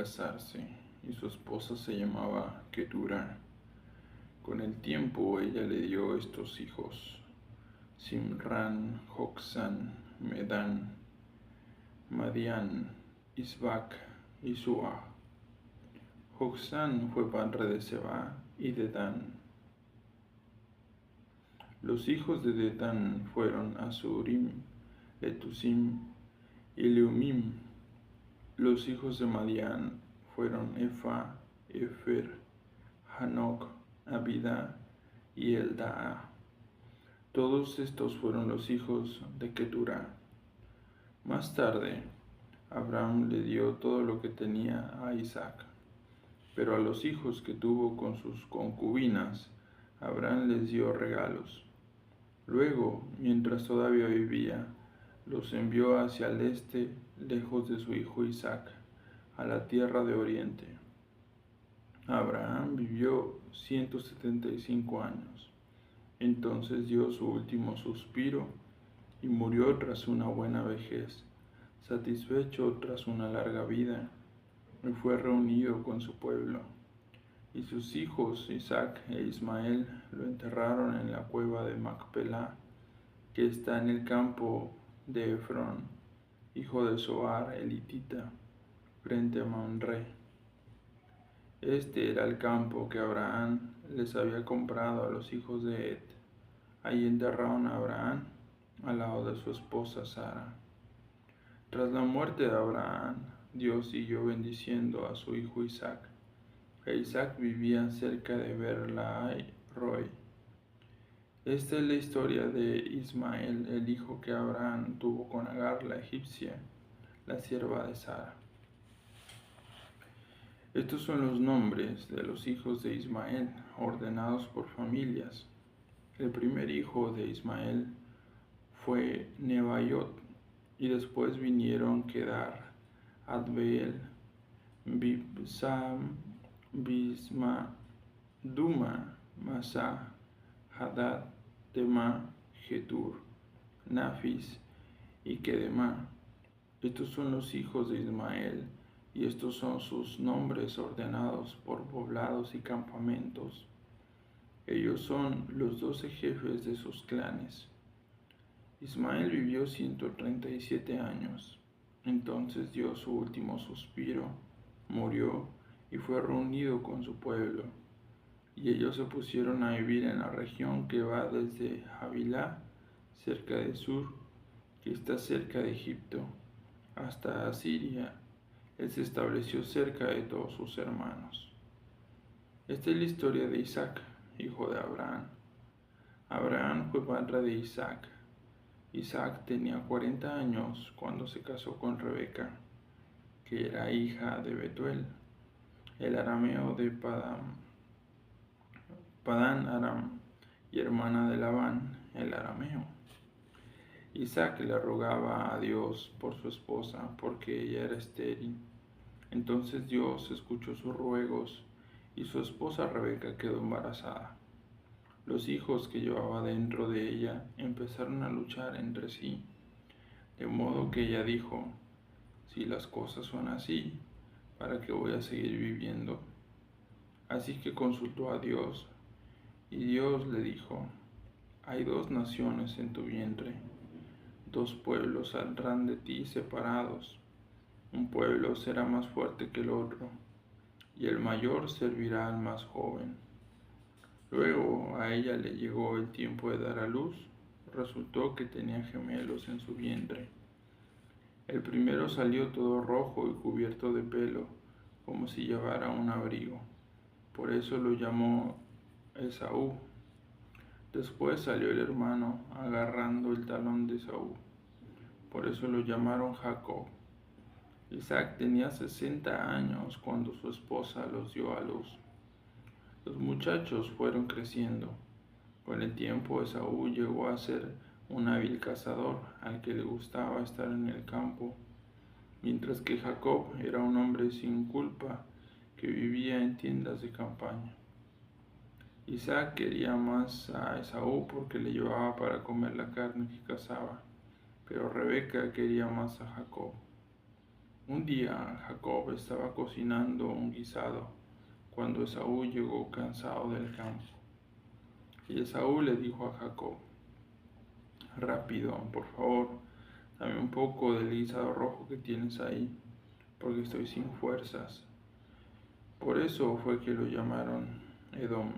casarse y su esposa se llamaba Ketura. Con el tiempo ella le dio estos hijos: Simran, Joksán, Medán, Madián, Isbac y Sua. Joksán fue padre de Seba y Dedán. Los hijos de Dedán fueron Asurim, Letusim y Leumim. Los hijos de Madián fueron Efa, Efer, Hanoc, Abida y Eldaa. Todos estos fueron los hijos de Ketura. Más tarde, Abraham le dio todo lo que tenía a Isaac, pero a los hijos que tuvo con sus concubinas, Abraham les dio regalos. Luego, mientras todavía vivía, los envió hacia el este, lejos de su hijo Isaac, a la tierra de Oriente. Abraham vivió 175 años. Entonces dio su último suspiro y murió tras una buena vejez, satisfecho tras una larga vida, y fue reunido con su pueblo. Y sus hijos Isaac e Ismael lo enterraron en la cueva de Macpelá, que está en el campo de Efrón, hijo de Zohar el hitita, frente a Mamre. Este era el campo que Abraham les había comprado a los hijos de Et. Allí enterraron a Abraham al lado de su esposa Sara. Tras la muerte de Abraham, Dios siguió bendiciendo a su hijo Isaac. Isaac vivía cerca de Beer-lahai-roi. Esta es la historia de Ismael, el hijo que Abraham tuvo con Agar la egipcia, la sierva de Sara. Estos son los nombres de los hijos de Ismael, ordenados por familias. El primer hijo de Ismael fue Nebaiot, y después vinieron Kedar, Adbeel, Bibsam, Bisma, Duma, Masa, Hadad, Tema, Getur, Nafis y Kedemá. Estos son los hijos de Ismael, y estos son sus nombres ordenados por poblados y campamentos. Ellos son los 12 jefes de sus clanes. Ismael vivió 137 años. Entonces dio su último suspiro, murió y fue reunido con su pueblo. Y ellos se pusieron a vivir en la región que va desde Havilá, cerca de Sur, que está cerca de Egipto, hasta Asiria. Él se estableció cerca de todos sus hermanos. Esta es la historia de Isaac, hijo de Abraham. Abraham fue padre de Isaac. Isaac tenía 40 años cuando se casó con Rebeca, que era hija de Betuel, el arameo de Padán Aram, y hermana de Labán, el arameo. Isaac le rogaba a Dios por su esposa, porque ella era estéril. Entonces Dios escuchó sus ruegos, y su esposa Rebeca quedó embarazada. Los hijos que llevaba dentro de ella empezaron a luchar entre sí, de modo que ella dijo: si las cosas son así, ¿para qué voy a seguir viviendo? Así que consultó a Dios, y Dios le dijo: hay 2 naciones en tu vientre, 2 pueblos saldrán de ti separados. Un pueblo será más fuerte que el otro, y el mayor servirá al más joven. Luego a ella le llegó el tiempo de dar a luz. Resultó que tenía gemelos en su vientre. El primero salió todo rojo y cubierto de pelo, como si llevara un abrigo. Por eso lo llamó Esaú. Después salió el hermano agarrando el talón de Esaú. Por eso lo llamaron Jacob. Isaac tenía 60 años cuando su esposa los dio a luz. Los muchachos fueron creciendo. Con el tiempo Esaú llegó a ser un hábil cazador al que le gustaba estar en el campo, mientras que Jacob era un hombre sin culpa que vivía en tiendas de campaña. Isaac quería más a Esaú porque le llevaba para comer la carne que cazaba, pero Rebeca quería más a Jacob. Un día Jacob estaba cocinando un guisado cuando Esaú llegó cansado del campo. Y Esaú le dijo a Jacob: Rápido, por favor, dame un poco del guisado rojo que tienes ahí, porque estoy sin fuerzas. Por eso fue que lo llamaron Edom.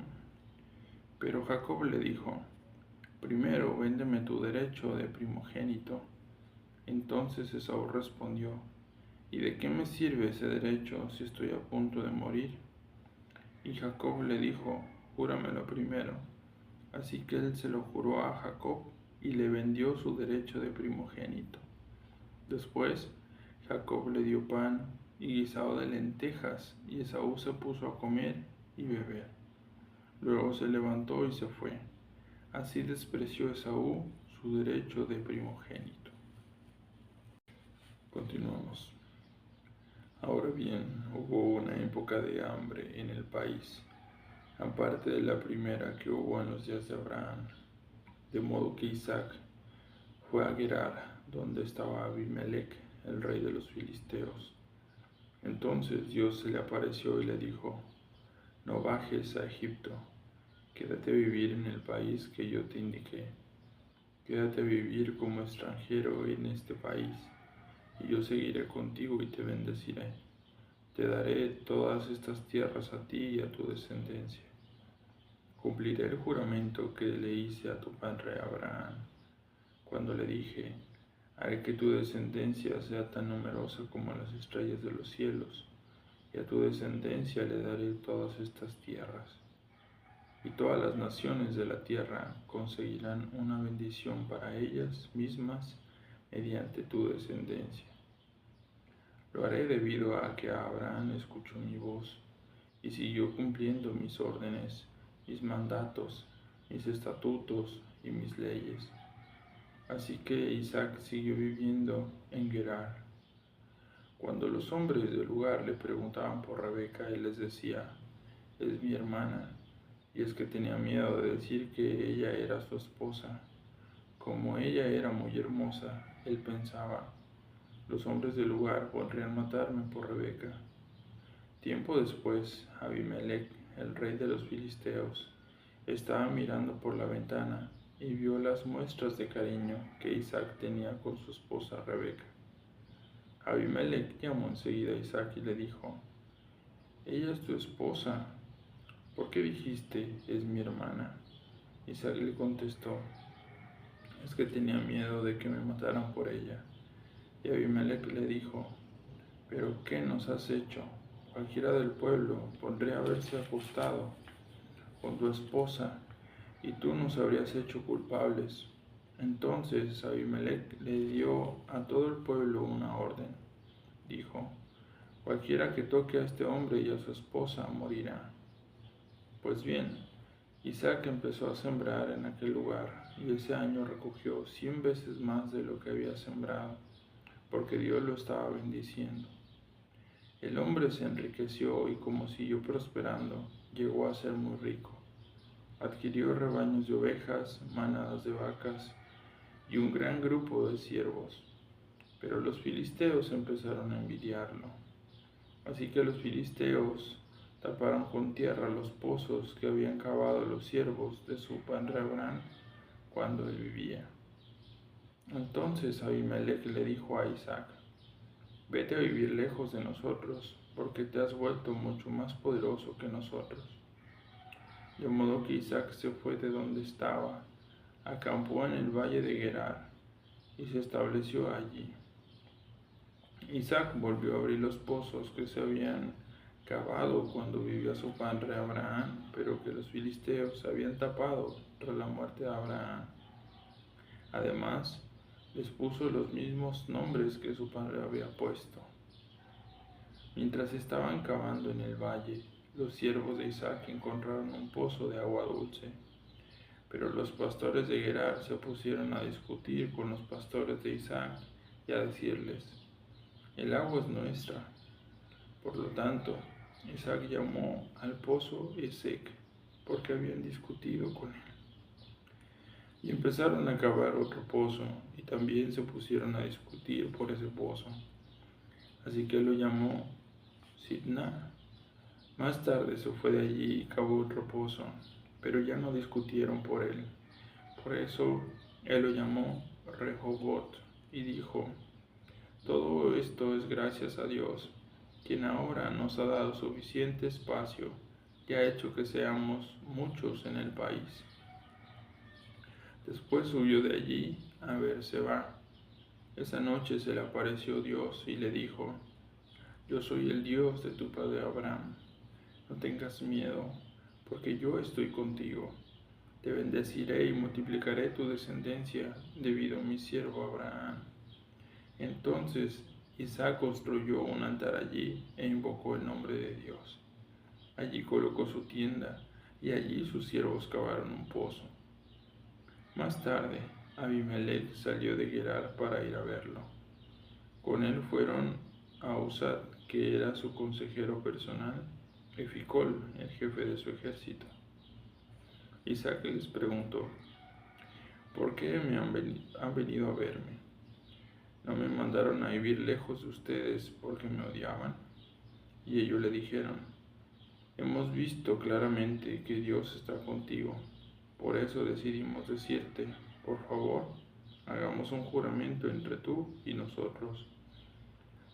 Pero Jacob le dijo: Primero véndeme tu derecho de primogénito. Entonces Esaú respondió: ¿Y de qué me sirve ese derecho si estoy a punto de morir? Y Jacob le dijo: Júramelo primero. Así que él se lo juró a Jacob y le vendió su derecho de primogénito. Después Jacob le dio pan y guisado de lentejas, y Esaú se puso a comer y beber. Luego se levantó y se fue. Así despreció Esaú su derecho de primogénito. Continuamos. Ahora bien, hubo una época de hambre en el país, aparte de la primera que hubo en los días de Abraham, de modo que Isaac fue a Gerar, donde estaba Abimelech, el rey de los filisteos. Entonces Dios se le apareció y le dijo: No bajes a Egipto, quédate a vivir en el país que yo te indiqué. Quédate a vivir como extranjero en este país, y yo seguiré contigo y te bendeciré. Te daré todas estas tierras a ti y a tu descendencia. Cumpliré el juramento que le hice a tu padre Abraham, cuando le dije: Haré que tu descendencia sea tan numerosa como las estrellas de los cielos, y a tu descendencia le daré todas estas tierras. Y todas las naciones de la tierra conseguirán una bendición para ellas mismas mediante tu descendencia. Lo haré debido a que Abraham escuchó mi voz y siguió cumpliendo mis órdenes, mis mandatos, mis estatutos y mis leyes. Así que Isaac siguió viviendo en Gerar. Cuando los hombres del lugar le preguntaban por Rebeca, él les decía: Es mi hermana. Y es que tenía miedo de decir que ella era su esposa. Como ella era muy hermosa, él pensaba: Los hombres del lugar podrían matarme por Rebeca. Tiempo después, Abimelech, el rey de los filisteos, estaba mirando por la ventana y vio las muestras de cariño que Isaac tenía con su esposa Rebeca. Abimelech llamó enseguida a Isaac y le dijo: Ella es tu esposa. ¿Por qué dijiste: es mi hermana? Isaac le contestó: Es que tenía miedo de que me mataran por ella. Y Abimelech le dijo: ¿Pero qué nos has hecho? Cualquiera del pueblo podría haberse acostado con tu esposa y tú nos habrías hecho culpables. Entonces Abimelech le dio a todo el pueblo una orden. Dijo: Cualquiera que toque a este hombre y a su esposa morirá. Pues bien, Isaac empezó a sembrar en aquel lugar, y ese año recogió 100 veces más de lo que había sembrado, porque Dios lo estaba bendiciendo. El hombre se enriqueció y, como siguió prosperando, llegó a ser muy rico. Adquirió rebaños de ovejas, manadas de vacas y un gran grupo de siervos. Pero los filisteos empezaron a envidiarlo. Así que los filisteos taparon con tierra los pozos que habían cavado los siervos de su padre Abraham cuando él vivía. Entonces Abimelech le dijo a Isaac: Vete a vivir lejos de nosotros, porque te has vuelto mucho más poderoso que nosotros. De modo que Isaac se fue de donde estaba, acampó en el valle de Gerar y se estableció allí. Isaac volvió a abrir los pozos que se habían cavado cuando vivía su padre Abraham, pero que los filisteos habían tapado tras la muerte de Abraham. Además, les puso los mismos nombres que su padre había puesto. Mientras estaban cavando en el valle, los siervos de Isaac encontraron un pozo de agua dulce. Pero los pastores de Gerar se pusieron a discutir con los pastores de Isaac y a decirles: El agua es nuestra. Por lo tanto, Isaac llamó al pozo Esek, porque habían discutido con él. Y empezaron a cavar otro pozo, y también se pusieron a discutir por ese pozo. así que lo llamó Sitna. Más tarde se fue de allí y cavó reposo, pero ya no discutieron por él. Por eso él lo llamó Rehobot y dijo: todo esto es gracias a Dios, quien ahora nos ha dado suficiente espacio y ha hecho que seamos muchos en el país. Después huyó de allí a Beerseba. Esa noche se le apareció Dios y le dijo: yo soy el Dios de tu padre Abraham. No tengas miedo, porque yo estoy contigo. Te bendeciré y multiplicaré tu descendencia debido a mi siervo Abraham. Entonces Isaac construyó un altar allí e invocó el nombre de Dios. Allí colocó su tienda y allí sus siervos cavaron un pozo. Más tarde, Abimelech salió de Gerar para ir a verlo. Con él fueron Ahuzat, que era su consejero personal, y Ficol, el jefe de su ejército. Isaac les preguntó: ¿por qué han venido a verme? ¿No me mandaron a vivir lejos de ustedes porque me odiaban? Y ellos le dijeron: hemos visto claramente que Dios está contigo. Por eso decidimos decirte: por favor, hagamos un juramento entre tú y nosotros.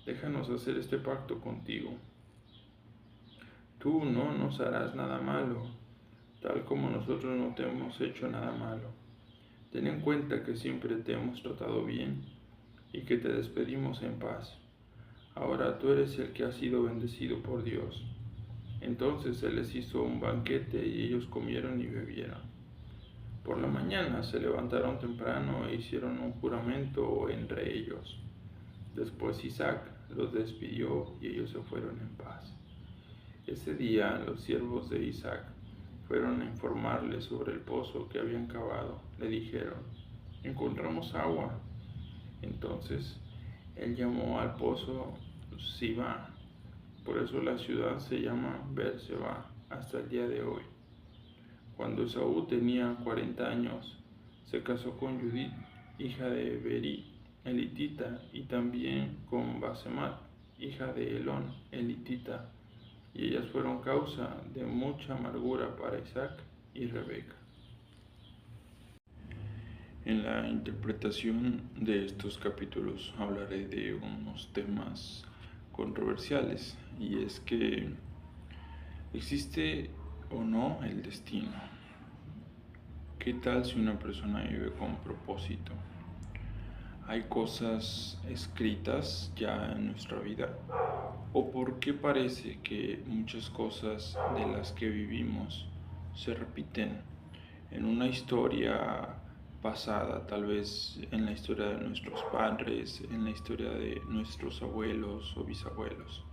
Déjanos hacer este pacto contigo. Tú no nos harás nada malo, tal como nosotros no te hemos hecho nada malo. Ten en cuenta que siempre te hemos tratado bien y que te despedimos en paz. Ahora tú eres el que ha sido bendecido por Dios. Entonces se les hizo un banquete y ellos comieron y bebieron. Por la mañana se levantaron temprano e hicieron un juramento entre ellos. Después Isaac los despidió y ellos se fueron en paz. Ese día los siervos de Isaac fueron a informarle sobre el pozo que habían cavado. Le dijeron: encontramos agua. Entonces él llamó al pozo Sibá. Por eso la ciudad se llama Beerseba hasta el día de hoy. Cuando Esaú tenía 40 años, se casó con Judith, hija de Berí, elitita, y también con Basemat, hija de Elón, elitita, y ellas fueron causa de mucha amargura para Isaac y Rebeca. En la interpretación de estos capítulos hablaré de unos temas controversiales, y es que ¿existe o no el destino? ¿Qué tal si una persona vive con propósito? ¿Hay cosas escritas ya en nuestra vida? ¿O por qué parece que muchas cosas de las que vivimos se repiten en una historia pasada, tal vez en la historia de nuestros padres, en la historia de nuestros abuelos o bisabuelos?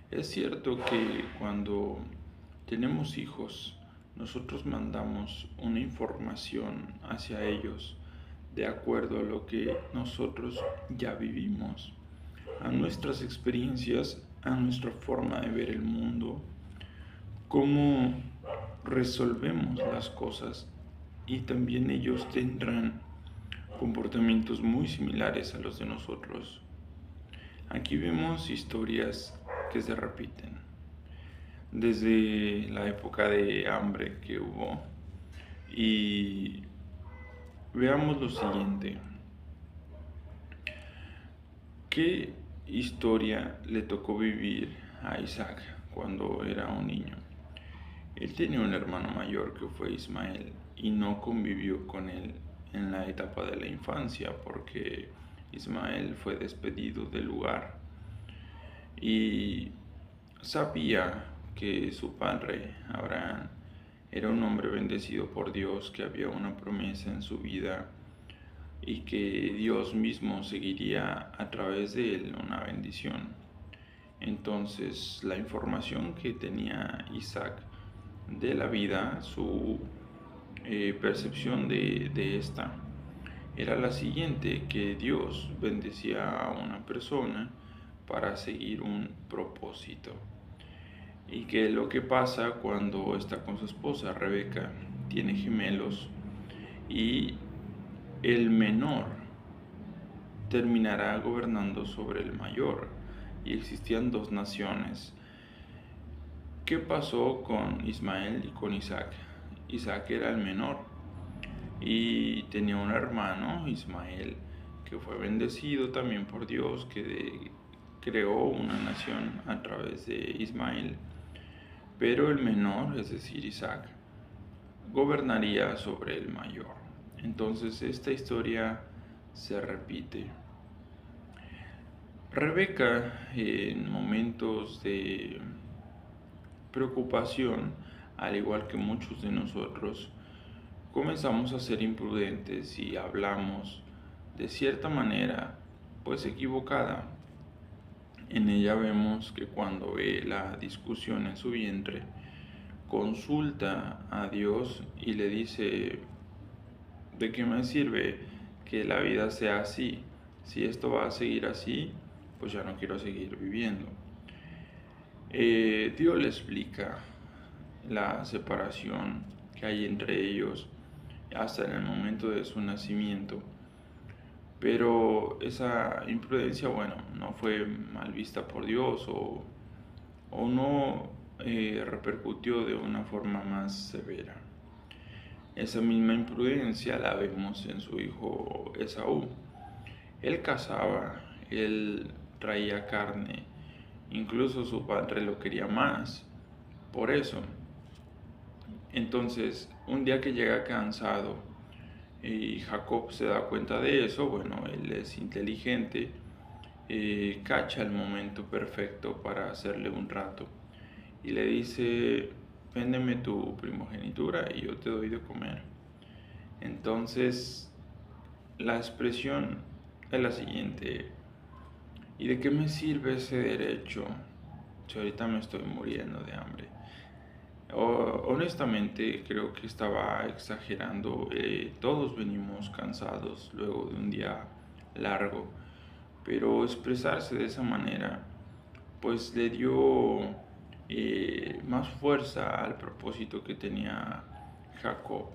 Es cierto que cuando tenemos hijos, nosotros mandamos una información hacia ellos de acuerdo a lo que nosotros ya vivimos, a nuestras experiencias, a nuestra forma de ver el mundo, cómo resolvemos las cosas, y también ellos tendrán comportamientos muy similares a los de nosotros. Aquí vemos historias que se repiten desde la época de hambre que hubo, y veamos lo siguiente: ¿qué historia le tocó vivir a Isaac cuando era un niño? Él tenía un hermano mayor que fue Ismael y no convivió con él en la etapa de la infancia porque Ismael fue despedido del lugar, y sabía que su padre Abraham era un hombre bendecido por Dios, que había una promesa en su vida y que Dios mismo seguiría a través de él una bendición. Entonces la información que tenía Isaac de la vida, su percepción de esta, era la siguiente: que Dios bendecía a una persona para seguir un propósito, y que lo que pasa cuando está con su esposa Rebeca, tiene gemelos, y el menor terminará gobernando sobre el mayor, y existían dos naciones. ¿Qué pasó con Ismael y con Isaac? Isaac era el menor y tenía un hermano, Ismael, que fue bendecido también por Dios, que creó una nación a través de Ismael. Pero el menor, es decir, Isaac, gobernaría sobre el mayor. Entonces esta historia se repite. Rebeca, en momentos de preocupación, al igual que muchos de nosotros, comenzamos a ser imprudentes y hablamos de cierta manera, pues equivocada. En ella vemos que cuando ve la discusión en su vientre, consulta a Dios y le dice: ¿de qué me sirve que la vida sea así? Si esto va a seguir así, pues ya no quiero seguir viviendo. Dios le explica la separación que hay entre ellos hasta en el momento de su nacimiento. Pero esa imprudencia, bueno, no fue mal vista por Dios o no repercutió de una forma más severa. Esa misma imprudencia la vemos en su hijo Esaú. Él cazaba, él traía carne, incluso su padre lo quería más. Por eso, entonces, un día que llega cansado y Jacob se da cuenta de eso, bueno, él es inteligente, cacha el momento perfecto para hacerle un trato y le dice: véndeme tu primogenitura y yo te doy de comer. Entonces, la expresión es la siguiente: ¿y de qué me sirve ese derecho si ahorita me estoy muriendo de hambre? Honestamente creo que estaba exagerando. Todos venimos cansados luego de un día largo, pero expresarse de esa manera pues le dio más fuerza al propósito que tenía Jacob.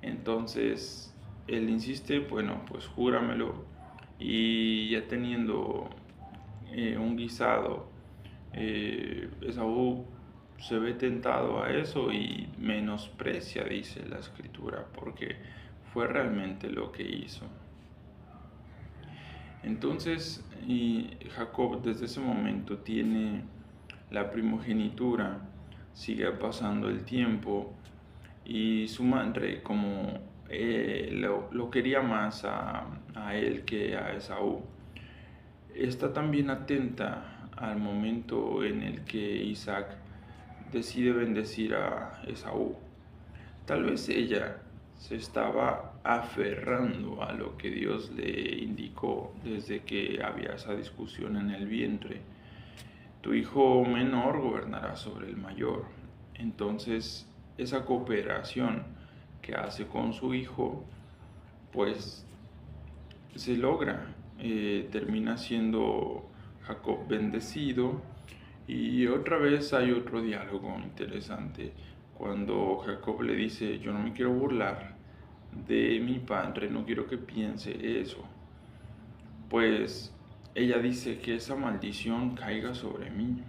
Entonces él insiste: bueno, pues júramelo. Y ya teniendo un guisado, Esaú se ve tentado a eso y menosprecia, dice la escritura, porque fue realmente lo que hizo. Entonces, Jacob desde ese momento tiene la primogenitura, sigue pasando el tiempo y su madre, como lo quería más a él que a Esaú, está también atenta al momento en el que Isaac decide bendecir a Esaú. Tal vez ella se estaba aferrando a lo que Dios le indicó desde que había esa discusión en el vientre: tu hijo menor gobernará sobre el mayor. Entonces, esa cooperación que hace con su hijo, pues se logra. Termina siendo Jacob bendecido. Y otra vez hay otro diálogo interesante cuando Jacob le dice: yo no me quiero burlar de mi padre, no quiero que piense eso. Pues ella dice: que esa maldición caiga sobre mí.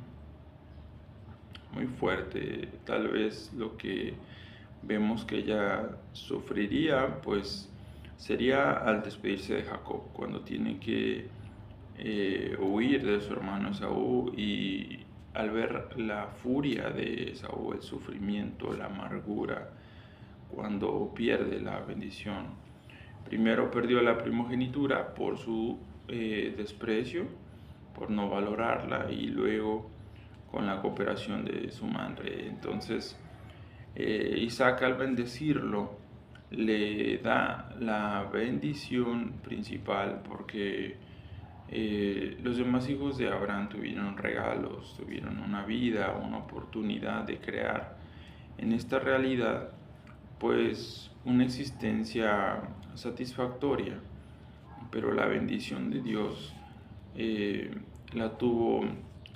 Muy fuerte, tal vez lo que vemos que ella sufriría, pues sería al despedirse de Jacob, cuando tiene que huir de su hermano Esaú, y al ver la furia de Esaú, el sufrimiento, la amargura, cuando pierde la bendición. Primero perdió la primogenitura por su desprecio, por no valorarla, y luego con la cooperación de su madre. Entonces, Isaac, al bendecirlo, le da la bendición principal, porque los demás hijos de Abraham tuvieron regalos, tuvieron una vida, una oportunidad de crear en esta realidad pues una existencia satisfactoria, pero la bendición de Dios la tuvo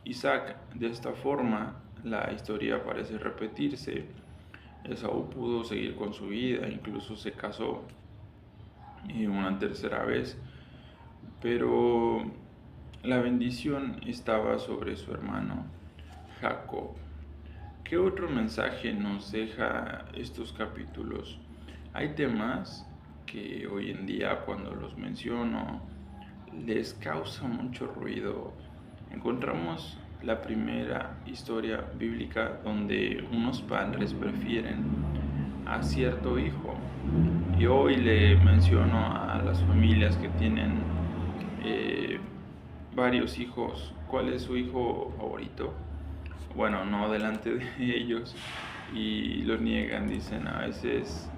Isaac. De esta forma la historia parece repetirse. Esaú pudo seguir con su vida, incluso se casó una tercera vez, pero la bendición estaba sobre su hermano Jacob. ¿Qué otro mensaje nos deja estos capítulos? Hay temas que hoy en día, cuando los menciono, les causa mucho ruido. Encontramos la primera historia bíblica donde unos padres prefieren a cierto hijo. Y hoy le menciono a las familias que tienen varios hijos, ¿cuál es su hijo favorito? Bueno, no delante de ellos, y lo niegan, dicen a veces,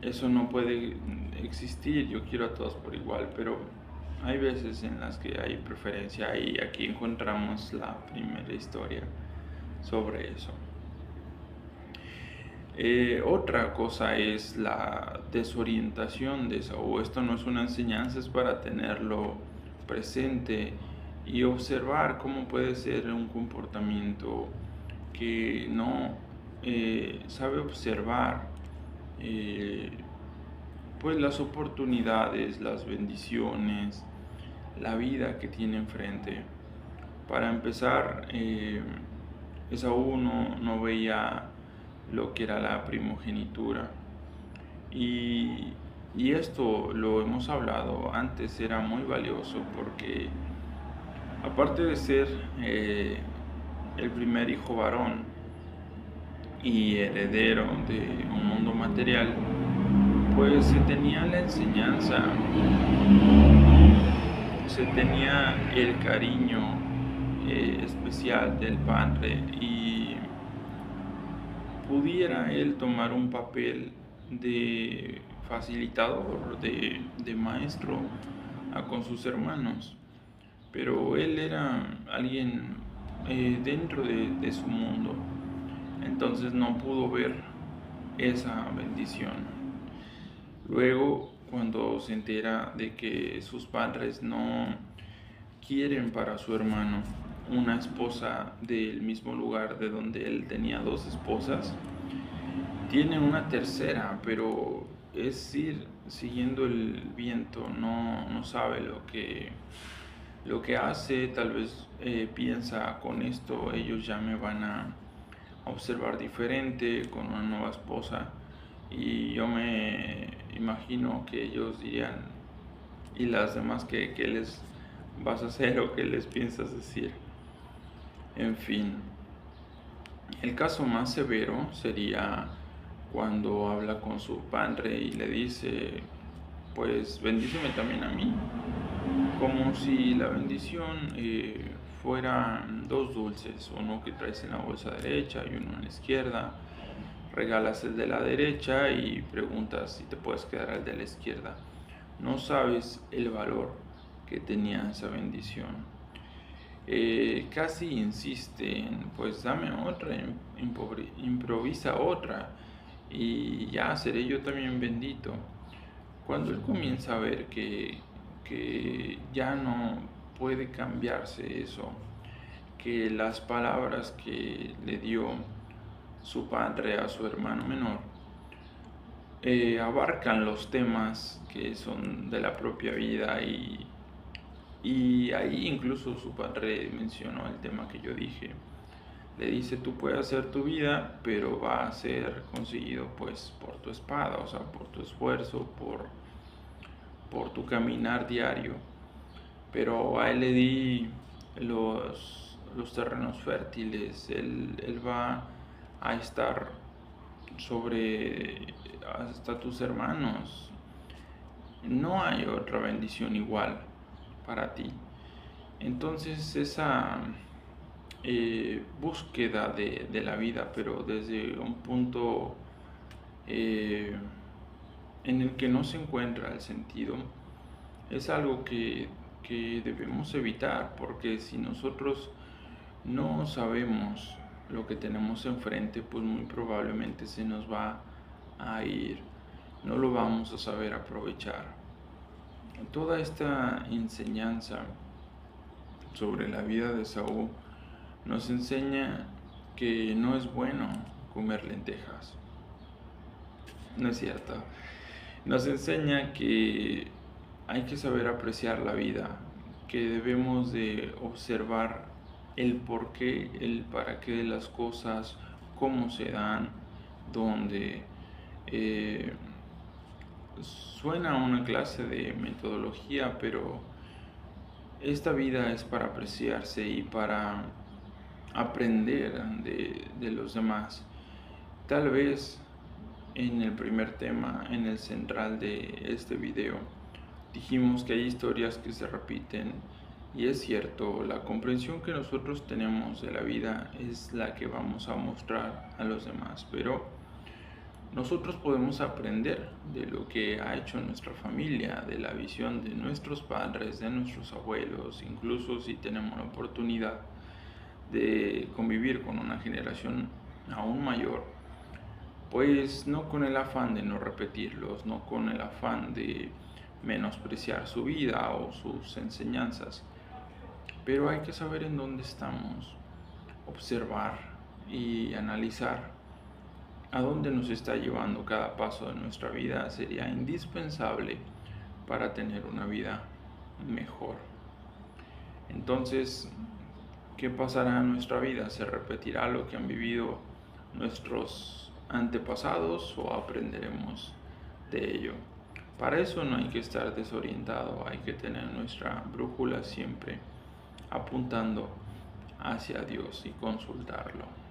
eso no puede existir, yo quiero a todos por igual, pero hay veces en las que hay preferencia, y aquí encontramos la primera historia sobre eso. Otra cosa es la desorientación de Esaú. Esto no es una enseñanza, es para tenerlo presente y observar cómo puede ser un comportamiento que no sabe observar pues las oportunidades, las bendiciones, la vida que tiene enfrente. Para empezar, Esaú no veía lo que era la primogenitura. Y esto lo hemos hablado antes, era muy valioso porque aparte de ser el primer hijo varón y heredero de un mundo material, pues se tenía la enseñanza, se tenía el cariño especial del padre, y pudiera él tomar un papel de facilitador, de maestro con sus hermanos, pero él era alguien dentro de su mundo, entonces no pudo ver esa bendición. Luego, cuando se entera de que sus padres no quieren para su hermano una esposa del mismo lugar de donde él tenía dos esposas, tiene una tercera, pero es ir siguiendo el viento, no sabe lo que hace. Tal vez piensa, con esto ellos ya me van a observar diferente con una nueva esposa, y yo me imagino que ellos dirían, ¿y las demás qué les vas a hacer o qué les piensas decir? En fin, el caso más severo sería cuando habla con su padre y le dice, pues bendíceme también a mí, como si la bendición fueran dos dulces, uno que traes en la bolsa derecha y uno en la izquierda. Regalas el de la derecha y preguntas si te puedes quedar el de la izquierda. No sabes el valor que tenía esa bendición. Casi insiste en, pues dame otra, improvisa otra, y ya seré yo también bendito. Cuando él comienza a ver que ya no puede cambiarse eso, que las palabras que le dio su padre a su hermano menor abarcan los temas que son de la propia vida, y ahí incluso su padre mencionó el tema que yo dije. Le dice, tú puedes hacer tu vida, pero va a ser conseguido pues por tu espada, o sea, por tu esfuerzo, por tu caminar diario. Pero a él le di los terrenos fértiles, él va a estar sobre hasta tus hermanos. No hay otra bendición igual para ti. Entonces esa búsqueda de la vida, pero desde un punto en el que no se encuentra el sentido, es algo que debemos evitar, porque si nosotros no sabemos lo que tenemos enfrente, pues muy probablemente se nos va a ir, no lo vamos a saber aprovechar. Toda esta enseñanza sobre la vida de Saúl nos enseña que no es bueno comer lentejas. No es cierto. Nos enseña que hay que saber apreciar la vida, que debemos de observar el porqué, el para qué de las cosas, cómo se dan, dónde. eh, Suena a una clase de metodología, pero esta vida es para apreciarse y para aprender de los demás. Tal vez en el primer tema, en el central de este video, dijimos que hay historias que se repiten y es cierto, la comprensión que nosotros tenemos de la vida es la que vamos a mostrar a los demás, pero nosotros podemos aprender de lo que ha hecho nuestra familia, de la visión de nuestros padres, de nuestros abuelos, incluso si tenemos la oportunidad de convivir con una generación aún mayor, pues no con el afán de no repetirlos, no con el afán de menospreciar su vida o sus enseñanzas, pero hay que saber en dónde estamos, observar y analizar a dónde nos está llevando cada paso de nuestra vida. Sería indispensable para tener una vida mejor. Entonces, ¿qué pasará en nuestra vida? ¿Se repetirá lo que han vivido nuestros antepasados o aprenderemos de ello? Para eso no hay que estar desorientado, hay que tener nuestra brújula siempre apuntando hacia Dios y consultarlo.